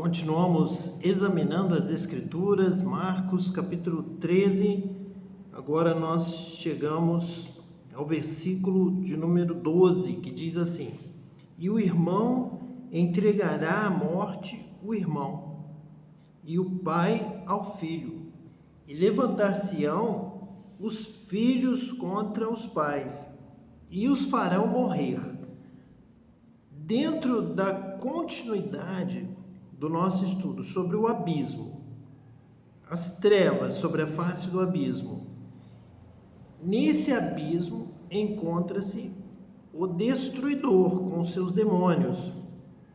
Continuamos examinando as Escrituras, Marcos capítulo 13. Agora nós chegamos ao versículo de número 12, que diz assim: E o irmão entregará à morte o irmão, e o pai ao filho, e levantar-se-ão os filhos contra os pais, e os farão morrer. Dentro da continuidade do nosso estudo sobre o abismo, as trevas sobre a face do abismo, nesse abismo encontra-se o destruidor com os seus demônios.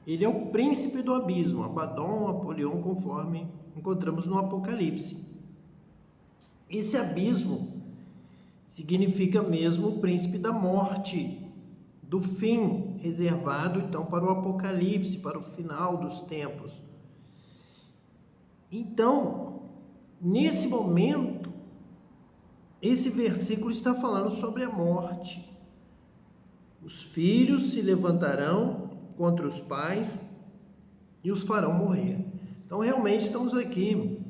Ele é o príncipe do abismo, Abaddon, Apolion, conforme encontramos no Apocalipse. Esse abismo significa mesmo o príncipe da morte, do fim, reservado então para o Apocalipse, para o final dos tempos. Então, nesse momento, esse versículo está falando sobre a morte. Os filhos se levantarão contra os pais e os farão morrer. Então, realmente estamos aqui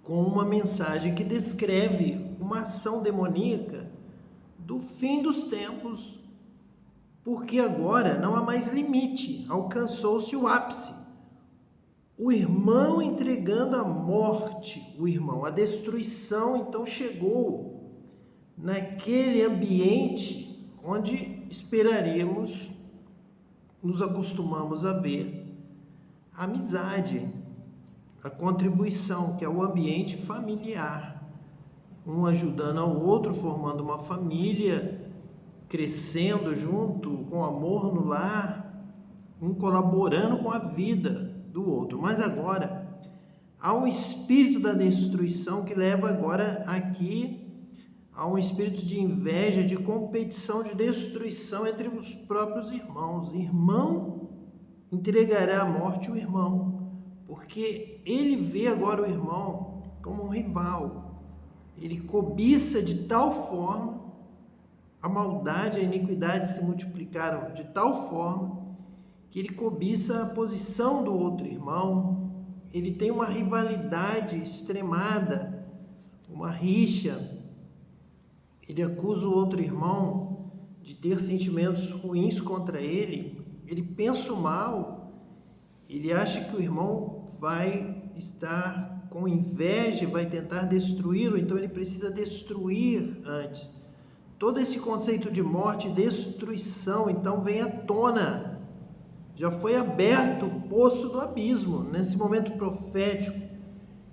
com uma mensagem que descreve uma ação demoníaca do fim dos tempos, porque agora não há mais limite, alcançou-se o ápice. O irmão entregando a morte, a destruição, então chegou naquele ambiente onde esperaríamos, nos acostumamos a ver a amizade, a contribuição, que é o ambiente familiar, um ajudando ao outro, formando uma família, crescendo junto, com amor no lar, um colaborando com a vida do outro. Mas agora há um espírito da destruição que leva agora aqui a um espírito de inveja, de competição, de destruição entre os próprios irmãos. Irmão entregará à morte o irmão, porque ele vê agora o irmão como um rival. Ele cobiça de tal forma, a maldade e a iniquidade se multiplicaram de tal forma que ele cobiça a posição do outro irmão. Ele tem uma rivalidade extremada, uma rixa. Ele acusa o outro irmão de ter sentimentos ruins contra ele. Ele pensa o mal. Ele acha que o irmão vai estar com inveja, vai tentar destruí-lo, então ele precisa destruir antes. Todo esse conceito de morte e destruição, então, vem à tona. Já foi aberto o poço do abismo. Nesse momento profético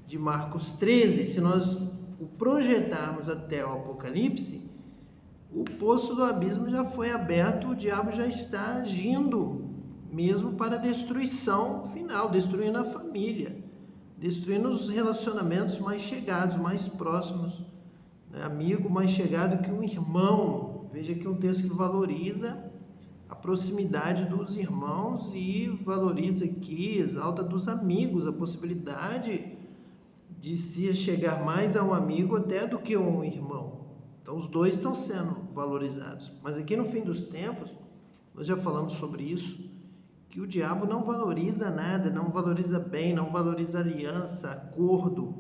de Marcos 13, se nós o projetarmos até o Apocalipse, o poço do abismo já foi aberto, o diabo já está agindo mesmo para a destruição final, destruindo a família, destruindo os relacionamentos mais chegados, mais próximos. Amigo mais chegado que um irmão. Veja que é um texto que valoriza a proximidade dos irmãos e valoriza aqui, exalta dos amigos, a possibilidade de se chegar mais a um amigo até do que a um irmão. Então os dois estão sendo valorizados. Mas aqui no fim dos tempos, nós já falamos sobre isso, que o diabo não valoriza nada, não valoriza bem, não valoriza aliança, acordo,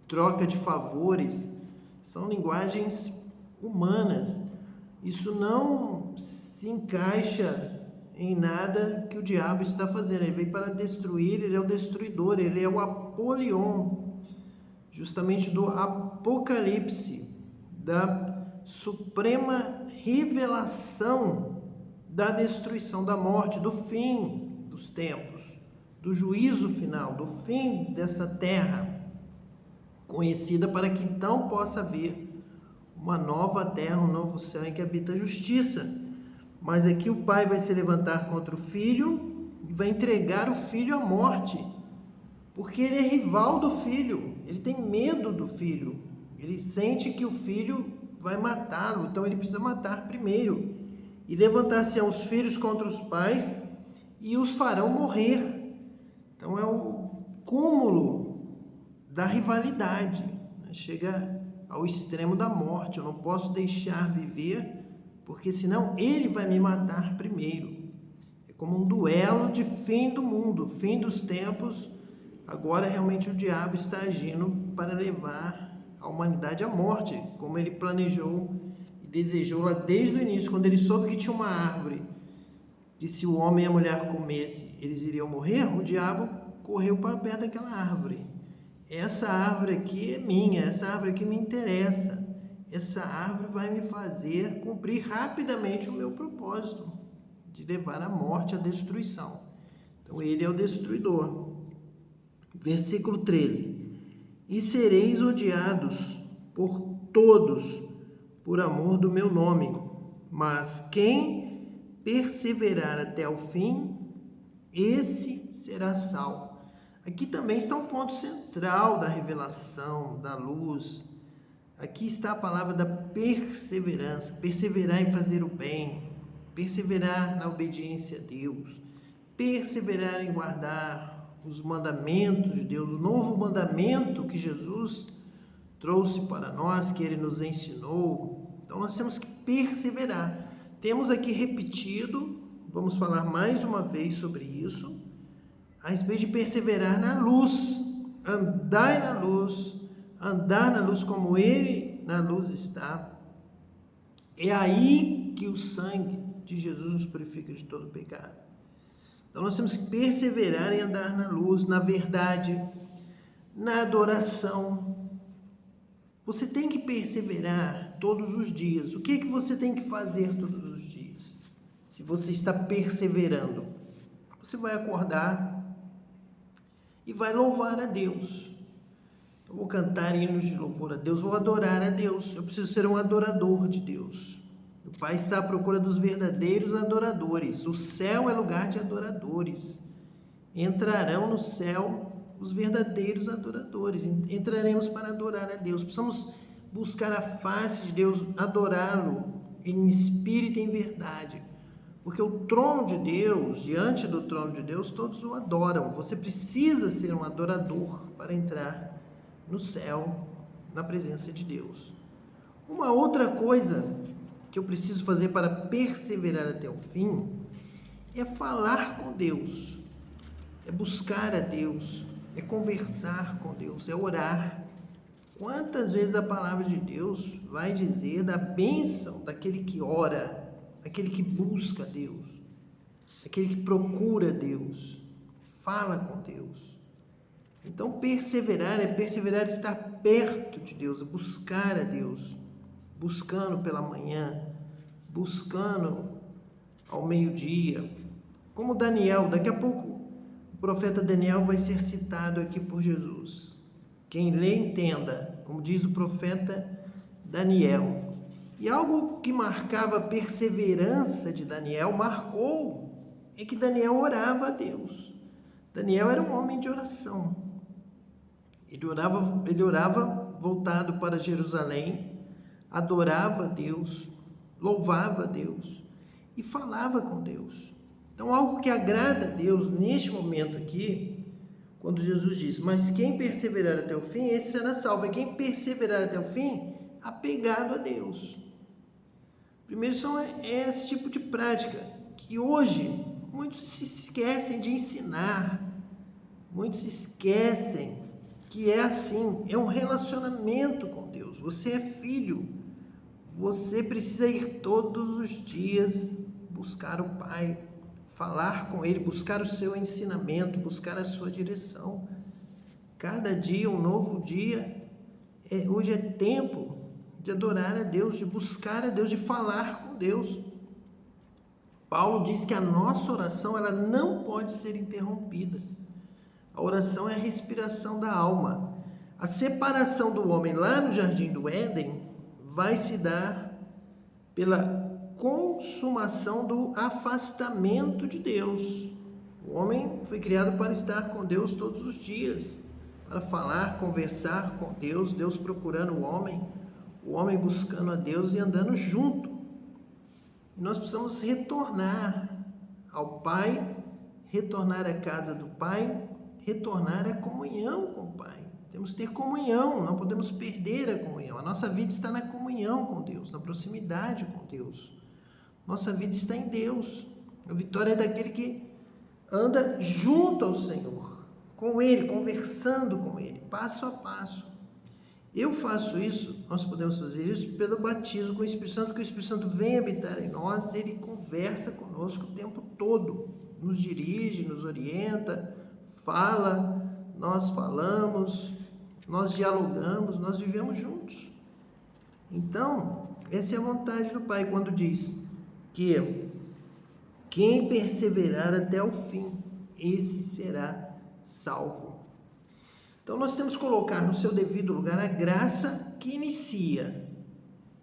troca de favores. São linguagens humanas. Isso não se encaixa em nada que o diabo está fazendo. Ele veio para destruir, ele é o destruidor, ele é o Apolion, justamente do Apocalipse, da suprema revelação da destruição, da morte, do fim dos tempos, do juízo final, do fim dessa terra conhecida, para que então possa haver uma nova terra, um novo céu em que habita a justiça. Mas aqui o pai vai se levantar contra o filho e vai entregar o filho à morte, porque ele é rival do filho, ele tem medo do filho, ele sente que o filho vai matá-lo, então ele precisa matar primeiro. E levantar-se os filhos contra os pais e os farão morrer. Então é o cúmulo da rivalidade, chega ao extremo da morte. Eu não posso deixar viver, porque senão ele vai me matar primeiro. É como um duelo de fim do mundo, fim dos tempos. Agora realmente o diabo está agindo para levar a humanidade à morte, como ele planejou e desejou lá desde o início, quando ele soube que tinha uma árvore, que se o homem e a mulher comessem, eles iriam morrer. O diabo correu para perto daquela árvore. Essa árvore aqui é minha, essa árvore aqui me interessa. Essa árvore vai me fazer cumprir rapidamente o meu propósito de levar à morte, à destruição. Então ele é o destruidor. Versículo 13. E sereis odiados por todos por amor do meu nome, mas quem perseverar até o fim, esse será salvo. Aqui também está um ponto central da revelação, da luz. Aqui está a palavra da perseverança, perseverar em fazer o bem, perseverar na obediência a Deus, perseverar em guardar os mandamentos de Deus, o novo mandamento que Jesus trouxe para nós, que Ele nos ensinou. Então nós temos que perseverar. Temos aqui repetido, vamos falar mais uma vez sobre isso, a respeito de perseverar na luz, andai na luz, andar na luz como Ele na luz está. É aí que o sangue de Jesus nos purifica de todo pecado. Então nós temos que perseverar em andar na luz, na verdade, na adoração. Você tem que perseverar todos os dias. O que é que você tem que fazer todos os dias? Se você está perseverando, você vai acordar e vai louvar a Deus. Eu vou cantar hinos de louvor a Deus, vou adorar a Deus. Eu preciso ser um adorador de Deus. O Pai está à procura dos verdadeiros adoradores. O céu é lugar de adoradores. Entrarão no céu os verdadeiros adoradores. Entraremos para adorar a Deus. Precisamos buscar a face de Deus, adorá-lo em espírito e em verdade. Porque o trono de Deus, diante do trono de Deus, todos o adoram. Você precisa ser um adorador para entrar no céu, na presença de Deus. Uma outra coisa que eu preciso fazer para perseverar até o fim é falar com Deus, é buscar a Deus, é conversar com Deus, é orar. Quantas vezes a palavra de Deus vai dizer da bênção daquele que ora, daquele que busca Deus, daquele que procura Deus, fala com Deus. Então perseverar é perseverar, estar perto de Deus, buscar a Deus, buscando pela manhã, buscando ao meio-dia, como Daniel. Daqui a pouco o profeta Daniel vai ser citado aqui por Jesus. Quem lê entenda, como diz o profeta Daniel. E algo que marcava a perseverança de Daniel, marcou, é que Daniel orava a Deus. Daniel era um homem de oração. Ele orava voltado para Jerusalém, adorava a Deus, louvava a Deus e falava com Deus. Então, algo que agrada a Deus neste momento aqui, quando Jesus diz, mas quem perseverar até o fim, esse será salvo. E quem perseverar até o fim, apegado a Deus. Primeiro, é esse tipo de prática que hoje muitos se esquecem de ensinar, muitos se esquecem que é assim, é um relacionamento com Deus. Você é filho, você precisa ir todos os dias buscar o Pai, falar com Ele, buscar o seu ensinamento, buscar a sua direção. Cada dia, um novo dia. Hoje é tempo de adorar a Deus, de buscar a Deus, de falar com Deus. Paulo diz que a nossa oração ela não pode ser interrompida. A oração é a respiração da alma. A separação do homem lá no Jardim do Éden vai se dar pela consumação do afastamento de Deus. O homem foi criado para estar com Deus todos os dias, para falar, conversar com Deus, Deus procurando o homem buscando a Deus e andando junto. E nós precisamos retornar ao Pai, retornar à casa do Pai, retornar à comunhão com o Pai. Temos que ter comunhão, não podemos perder a comunhão. A nossa vida está na comunhão com Deus, na proximidade com Deus. Nossa vida está em Deus. A vitória é daquele que anda junto ao Senhor, com Ele, conversando com Ele, passo a passo. Eu faço isso, nós podemos fazer isso pelo batismo com o Espírito Santo, que o Espírito Santo vem habitar em nós, ele conversa conosco o tempo todo, nos dirige, nos orienta, fala, nós falamos, nós dialogamos, nós vivemos juntos. Então, essa é a vontade do Pai quando diz que quem perseverar até o fim, esse será salvo. Então, nós temos que colocar no seu devido lugar a graça que inicia.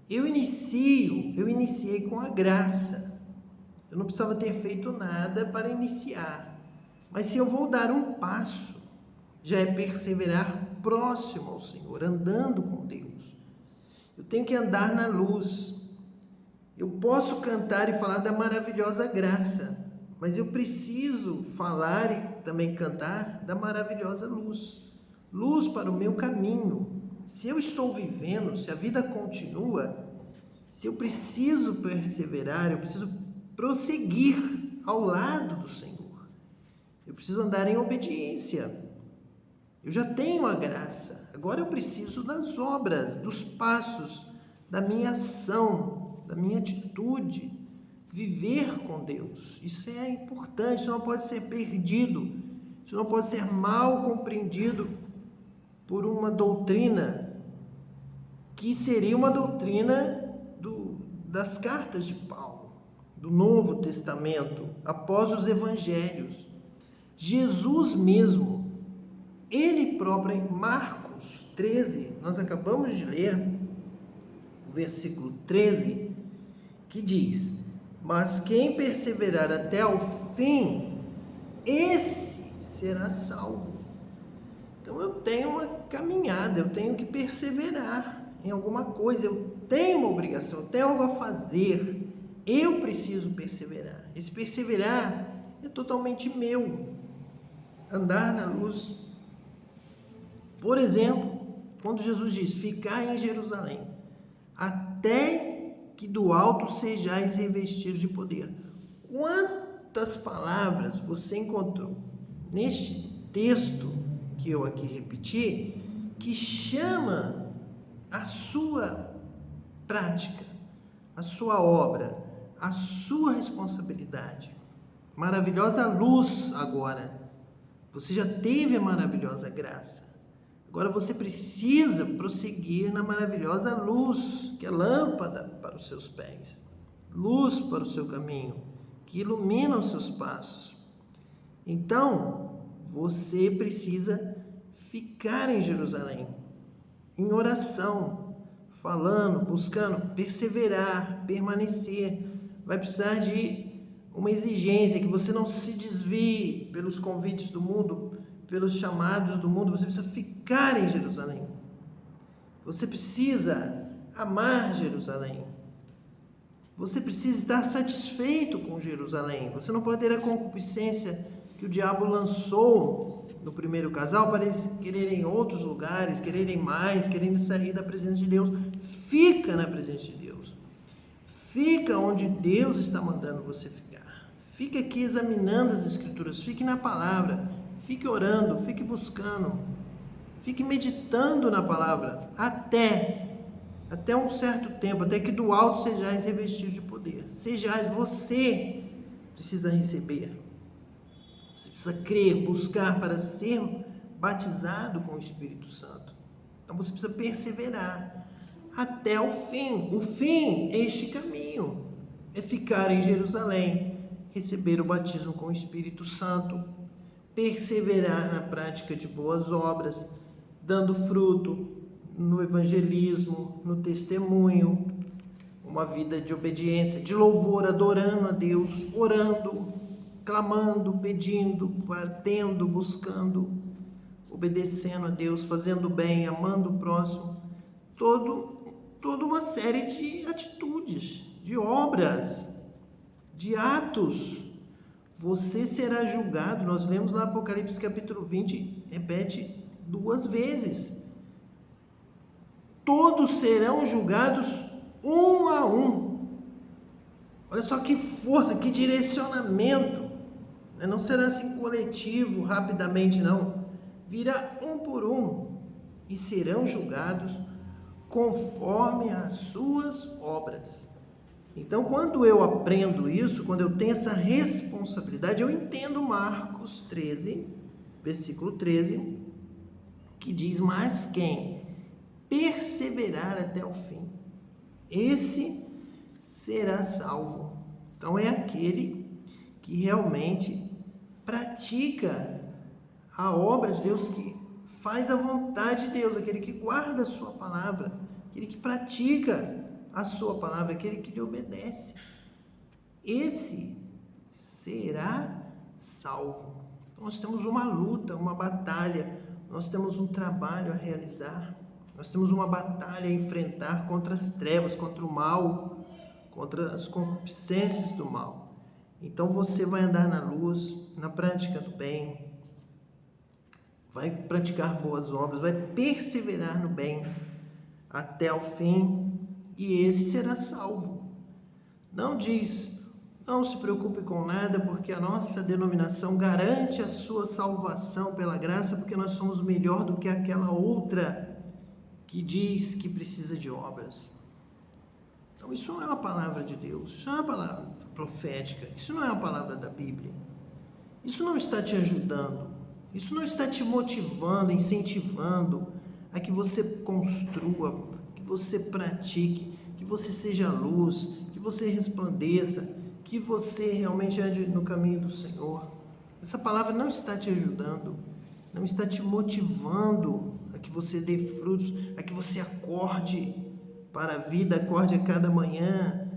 Eu iniciei com a graça. Eu não precisava ter feito nada para iniciar. Mas se eu vou dar um passo, já é perseverar próximo ao Senhor, andando com Deus. Eu tenho que andar na luz. Eu posso cantar e falar da maravilhosa graça, mas eu preciso falar e também cantar da maravilhosa luz. Luz para o meu caminho. Se eu estou vivendo, se a vida continua, se eu preciso perseverar, eu preciso prosseguir ao lado do Senhor. Eu preciso andar em obediência. Eu já tenho a graça. Agora eu preciso das obras, dos passos, da minha ação, da minha atitude. Viver com Deus. Isso é importante, isso não pode ser perdido. Isso não pode ser mal compreendido por uma doutrina que seria uma doutrina das cartas de Paulo, do Novo Testamento, após os Evangelhos. Jesus mesmo, ele próprio, em Marcos 13, nós acabamos de ler o versículo 13, que diz: mas quem perseverar até o fim, esse será salvo. Então eu tenho uma caminhada, eu tenho que perseverar em alguma coisa, eu tenho uma obrigação, eu tenho algo a fazer, eu preciso perseverar. Esse perseverar é totalmente meu. Andar na luz. Por exemplo, quando Jesus diz: ficai em Jerusalém, até que do alto sejais revestidos de poder. Quantas palavras você encontrou neste texto que eu aqui repeti, que chama a sua prática, a sua obra, a sua responsabilidade. Maravilhosa luz agora. Você já teve a maravilhosa graça. Agora você precisa prosseguir na maravilhosa luz, que é lâmpada para os seus pés, luz para o seu caminho, que ilumina os seus passos. Então, você precisa ficar em Jerusalém, em oração, falando, buscando, perseverar, permanecer. Vai precisar de uma exigência, que você não se desvie pelos convites do mundo, pelos chamados do mundo. Você precisa ficar em Jerusalém. Você precisa amar Jerusalém. Você precisa estar satisfeito com Jerusalém. Você não pode ter a concupiscência que o diabo lançou no primeiro casal para eles quererem outros lugares, quererem mais, querendo sair da presença de Deus. Fica na presença de Deus. Fica onde Deus está mandando você ficar. Fique aqui examinando as Escrituras. Fique na palavra. Fique orando. Fique buscando. Fique meditando na palavra. Até um certo tempo. Até que do alto sejais revestidos de poder. Você precisa receber. Você precisa crer, buscar para ser batizado com o Espírito Santo. Então você precisa perseverar até o fim. O fim é este caminho. É ficar em Jerusalém, receber o batismo com o Espírito Santo, perseverar na prática de boas obras, dando fruto no evangelismo, no testemunho, uma vida de obediência, de louvor, adorando a Deus, orando, clamando, pedindo, batendo, buscando, obedecendo a Deus, fazendo bem, amando o próximo. Toda uma série de atitudes, de obras, de atos. Você será julgado. Nós lemos lá Apocalipse capítulo 20, repete 2 vezes. Todos serão julgados um a um. Olha só que força, que direcionamento. Não será assim coletivo, rapidamente, não. Virá um por um e serão julgados conforme as suas obras. Então, quando eu aprendo isso, quando eu tenho essa responsabilidade, eu entendo Marcos 13, versículo 13, que diz: mas quem perseverar até o fim, esse será salvo. Então, é aquele que realmente pratica a obra de Deus, que faz a vontade de Deus, aquele que guarda a sua palavra, aquele que pratica a sua palavra, aquele que lhe obedece. Esse será salvo. Então, nós temos uma luta, uma batalha, nós temos um trabalho a realizar, nós temos uma batalha a enfrentar contra as trevas, contra o mal, contra as concupiscências do mal. Então você vai andar na luz, na prática do bem, vai praticar boas obras, vai perseverar no bem até o fim, e esse será salvo. Não diz: não se preocupe com nada, porque a nossa denominação garante a sua salvação pela graça, porque nós somos melhor do que aquela outra que diz que precisa de obras. Então isso não é uma palavra de Deus, isso não é uma palavra profética, isso não é uma palavra da Bíblia. Isso não está te ajudando, isso não está te motivando, incentivando a que você construa, que você pratique, que você seja luz, que você resplandeça, que você realmente ande no caminho do Senhor. Essa palavra não está te ajudando, não está te motivando a que você dê frutos, a que você acorde para a vida, acorde a cada manhã,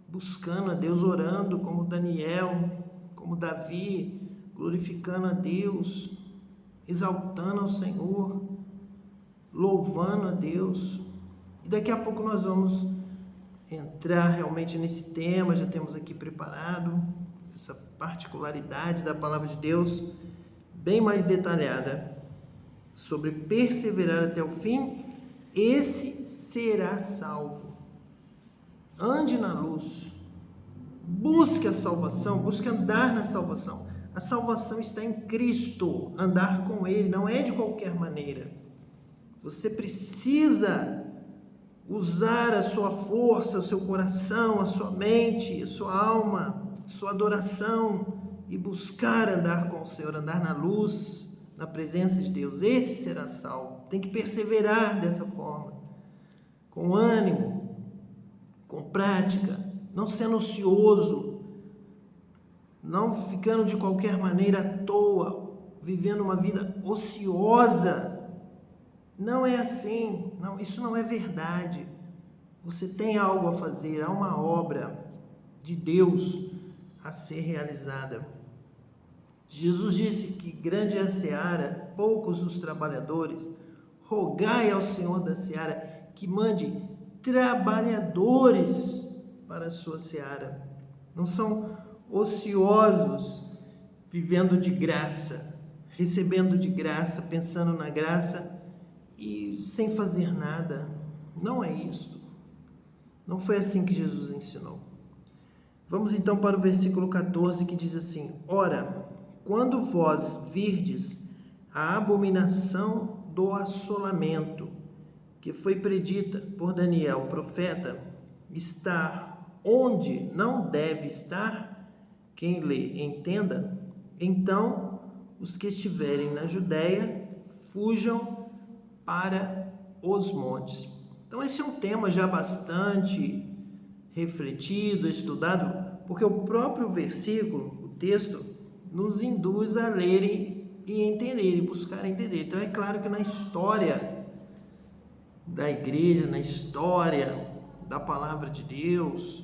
buscando a Deus, orando como Daniel, como Davi, glorificando a Deus, exaltando ao Senhor, louvando a Deus. E daqui a pouco nós vamos entrar realmente nesse tema, já temos aqui preparado essa particularidade da palavra de Deus, bem mais detalhada, sobre perseverar até o fim. Esse será salvo. Ande na luz, busque a salvação, busque andar na salvação. A salvação está em Cristo, andar com Ele, não é de qualquer maneira. Você precisa usar a sua força, o seu coração, a sua mente, a sua alma, a sua adoração e buscar andar com o Senhor, andar na luz, na presença de Deus. Esse será salvo. Tem que perseverar dessa forma, com ânimo, com prática, não sendo ocioso, não ficando de qualquer maneira à toa, vivendo uma vida ociosa. Não é assim, não, isso não é verdade. Você tem algo a fazer, há uma obra de Deus a ser realizada. Jesus disse que grande é a seara, poucos os trabalhadores. Rogai ao Senhor da seara que mande trabalhadores para a sua seara. Não são ociosos, vivendo de graça, recebendo de graça, pensando na graça e sem fazer nada. Não é isto. Não foi assim que Jesus ensinou. Vamos então para o versículo 14, que diz assim: ora, quando vós virdes a abominação do assolamento, que foi predita por Daniel, profeta, estar onde não deve estar, quem lê entenda, então os que estiverem na Judéia fujam para os montes. Então esse é um tema já bastante refletido, estudado, porque o próprio versículo, o texto, nos induz a lerem e entenderem, buscar entender. Então é claro que na história da igreja, na história da palavra de Deus,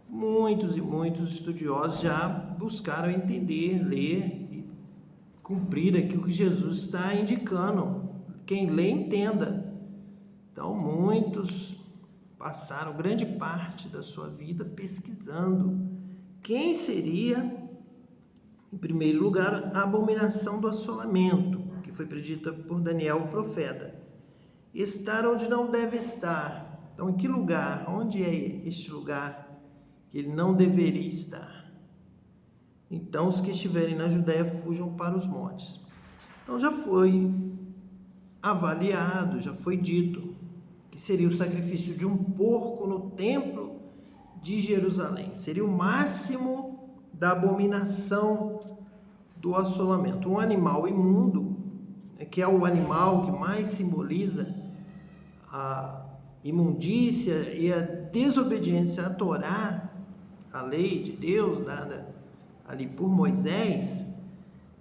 muitos e muitos estudiosos já buscaram entender, ler e cumprir aquilo que Jesus está indicando. Quem lê, entenda. Então, muitos passaram grande parte da sua vida pesquisando quem seria, em primeiro lugar, a abominação do assolamento, que foi predita por Daniel, o profeta. Estar onde não deve estar. Então, em que lugar? Onde é este lugar que ele não deveria estar. Então, os que estiverem na Judéia fujam para os montes. Então, já foi avaliado, já foi dito que seria o sacrifício de um porco no templo de Jerusalém. Seria o máximo da abominação do assolamento. Um animal imundo, que é o animal que mais simboliza a imundícia e a desobediência à Torá, a lei de Deus dada ali por Moisés,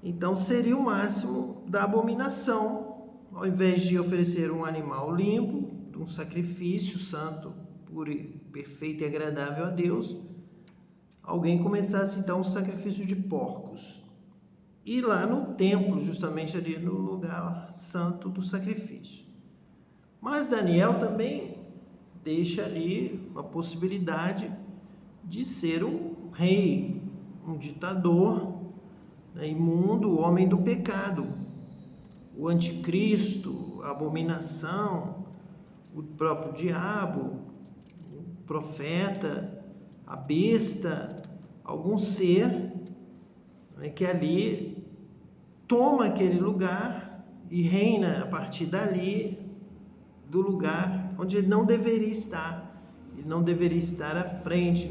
então seria o máximo da abominação. Ao invés de oferecer um animal limpo, um sacrifício santo, puro, perfeito e agradável a Deus, alguém começasse então o sacrifício de porcos. E lá no templo, justamente ali no lugar santo do sacrifício. Mas Daniel também deixa ali a possibilidade de ser um rei, um ditador, né, imundo, o homem do pecado, o anticristo, a abominação, o próprio diabo, o profeta, a besta, algum ser, né, que ali toma aquele lugar e reina a partir dali do lugar onde ele não deveria estar. Ele não deveria estar à frente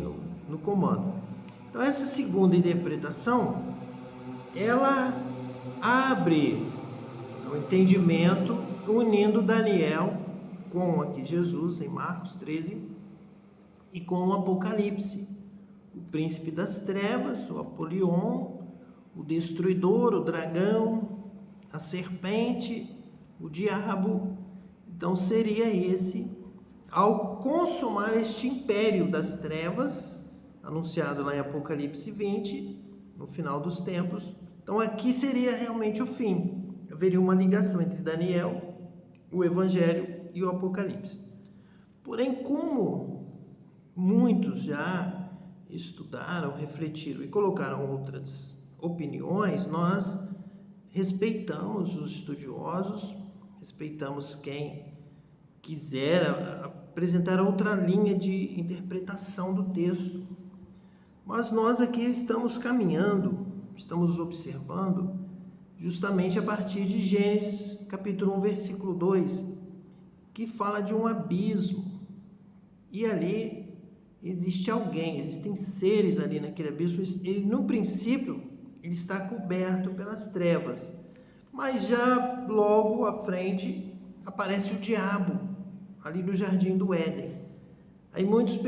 no comando. Então, essa segunda interpretação, ela abre o entendimento unindo Daniel com aqui Jesus, em Marcos 13, e com o Apocalipse. O príncipe das trevas, o Apolion, o destruidor, o dragão, a serpente, o diabo. Então seria esse, ao consumar este império das trevas, anunciado lá em Apocalipse 20, no final dos tempos. Então aqui seria realmente o fim. Haveria uma ligação entre Daniel, o Evangelho e o Apocalipse. Porém, como muitos já estudaram, refletiram e colocaram outras opiniões, nós respeitamos os estudiosos, respeitamos quem quiser apresentar outra linha de interpretação do texto. Mas nós aqui estamos caminhando, estamos observando justamente a partir de Gênesis, capítulo 1, versículo 2, que fala de um abismo. E ali existe alguém, existem seres ali naquele abismo. Ele, no princípio, ele está coberto pelas trevas. Mas já logo à frente aparece o diabo, ali no jardim do Éden. Aí muitos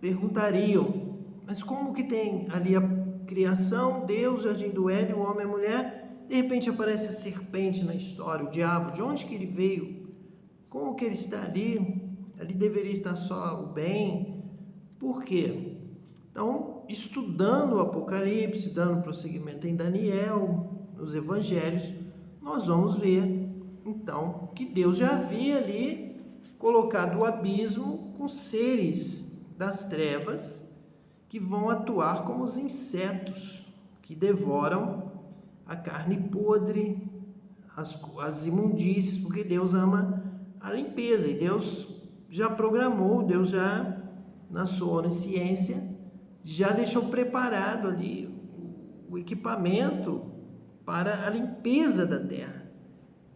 perguntariam, mas como que tem ali a criação, Deus, jardim do Éden, o homem e a mulher, de repente aparece a serpente na história, o diabo, de onde que ele veio? Como que ele está ali? Ali deveria estar só o bem. Por quê? Então, estudando o Apocalipse, dando prosseguimento em Daniel, nos Evangelhos, nós vamos ver, então, que Deus já havia ali colocado o abismo com seres das trevas que vão atuar como os insetos que devoram a carne podre, as imundícias, porque Deus ama a limpeza e Deus já programou, Deus já, na sua onisciência, já deixou preparado ali o equipamento para a limpeza da terra.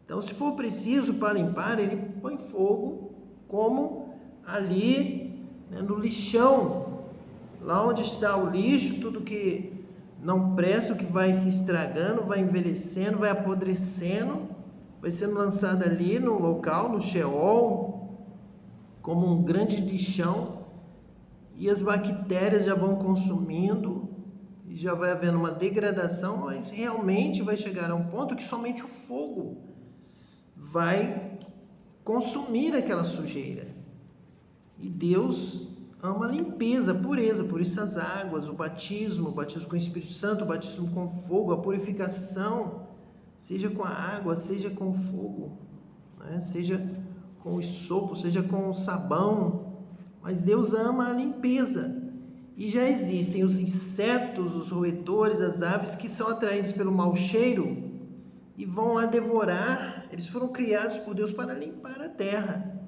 Então, se for preciso para limpar, ele põe fogo, como ali, né, no lixão, lá onde está o lixo, tudo que não presta, o que vai se estragando, vai envelhecendo, vai apodrecendo, vai sendo lançado ali no local, no Sheol, como um grande lixão, e as bactérias já vão consumindo, e já vai havendo uma degradação, mas realmente vai chegar a um ponto que somente o fogo vai consumir aquela sujeira. E Deus ama a limpeza, a pureza, por isso as águas, o batismo com o Espírito Santo, o batismo com fogo, a purificação, seja com a água, seja com o fogo, né? Seja com o sopo, seja com o sabão, mas Deus ama a limpeza. E já existem os insetos, os roedores, as aves que são atraídos pelo mau cheiro e vão lá devorar. Eles foram criados por Deus para limpar a terra.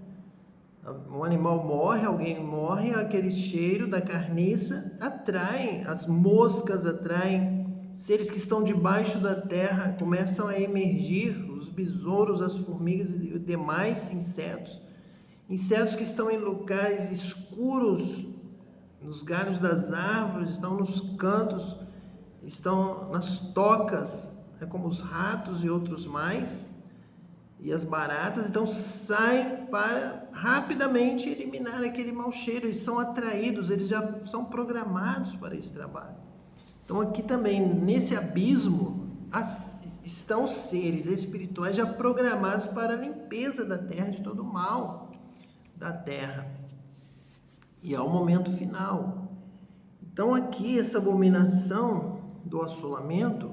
Um animal morre, alguém morre, aquele cheiro da carniça atrai, as moscas atraem, seres que estão debaixo da terra começam a emergir, os besouros, as formigas e demais insetos. Insetos que estão em locais escuros, nos galhos das árvores, estão nos cantos, estão nas tocas, como os ratos e outros mais, e as baratas, então saem para rapidamente eliminar aquele mau cheiro. Eles são atraídos, eles já são programados para esse trabalho. Então aqui também, nesse abismo, estão seres espirituais já programados para a limpeza da terra, de todo o mal da terra. E ao momento final. Então aqui, essa abominação do assolamento,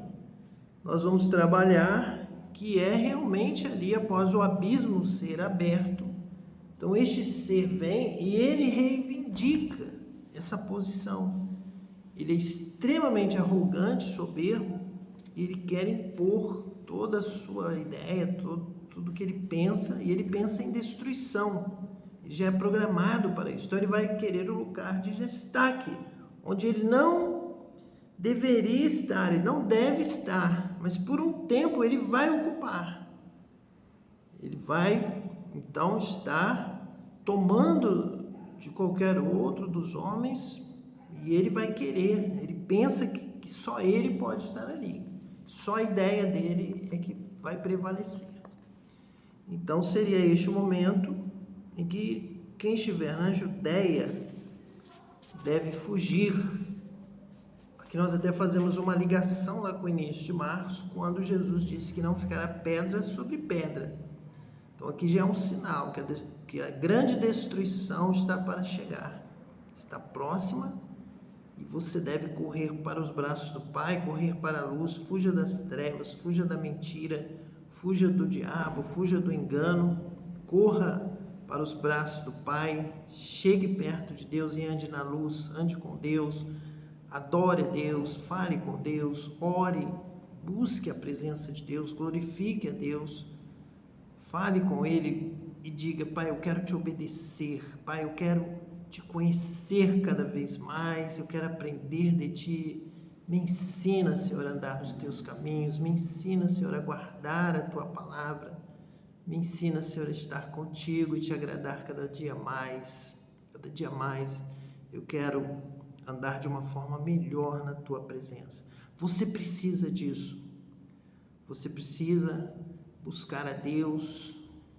nós vamos trabalhar que é realmente ali após o abismo ser aberto. Então este ser vem e ele reivindica essa posição. Ele é extremamente arrogante, soberbo, e ele quer impor toda a sua ideia, tudo que ele pensa, e ele pensa em destruição. Ele já é programado para isso. Então ele vai querer o lugar de destaque, onde ele não deveria estar, ele não deve estar, mas por um tempo ele vai ocupar. Ele vai, então, estar tomando de qualquer outro dos homens, e ele vai querer, ele pensa que só ele pode estar ali. Só a ideia dele é que vai prevalecer. Então, seria este o momento em que quem estiver na Judéia deve fugir. Aqui nós até fazemos uma ligação lá com o início de Marcos, quando Jesus disse que não ficará pedra sobre pedra. Então aqui já é um sinal que a grande destruição está para chegar, está próxima, e você deve correr para os braços do Pai, correr para a luz, fuja das trevas, fuja da mentira, fuja do diabo, fuja do engano, corra para os braços do Pai, chegue perto de Deus e ande na luz, ande com Deus, adore a Deus, fale com Deus, ore, busque a presença de Deus, glorifique a Deus, fale com Ele e diga: Pai, eu quero te obedecer, Pai, eu quero te conhecer cada vez mais, eu quero aprender de Ti. Me ensina, Senhor, a andar nos Teus caminhos, me ensina, Senhor, a guardar a Tua palavra, me ensina, Senhor, a estar contigo e te agradar cada dia mais, eu quero andar de uma forma melhor na Tua presença. Você precisa disso, você precisa buscar a Deus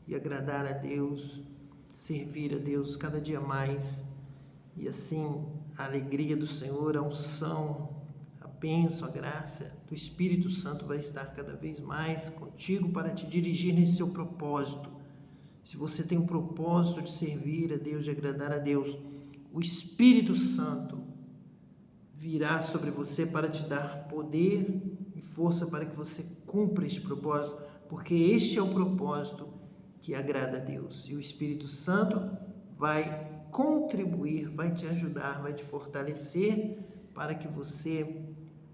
e agradar a Deus, servir a Deus cada dia mais, e assim a alegria do Senhor, a unção, a bênção, a graça do Espírito Santo vai estar cada vez mais contigo para te dirigir nesse seu propósito. Se você tem um propósito de servir a Deus, de agradar a Deus, o Espírito Santo virá sobre você para te dar poder e força para que você cumpra esse propósito, porque este é o propósito que agrada a Deus. E o Espírito Santo vai contribuir, vai te ajudar, vai te fortalecer para que você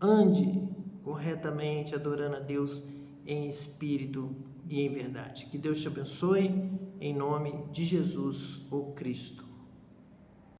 ande corretamente, adorando a Deus em espírito e em verdade. Que Deus te abençoe, em nome de Jesus, o Cristo.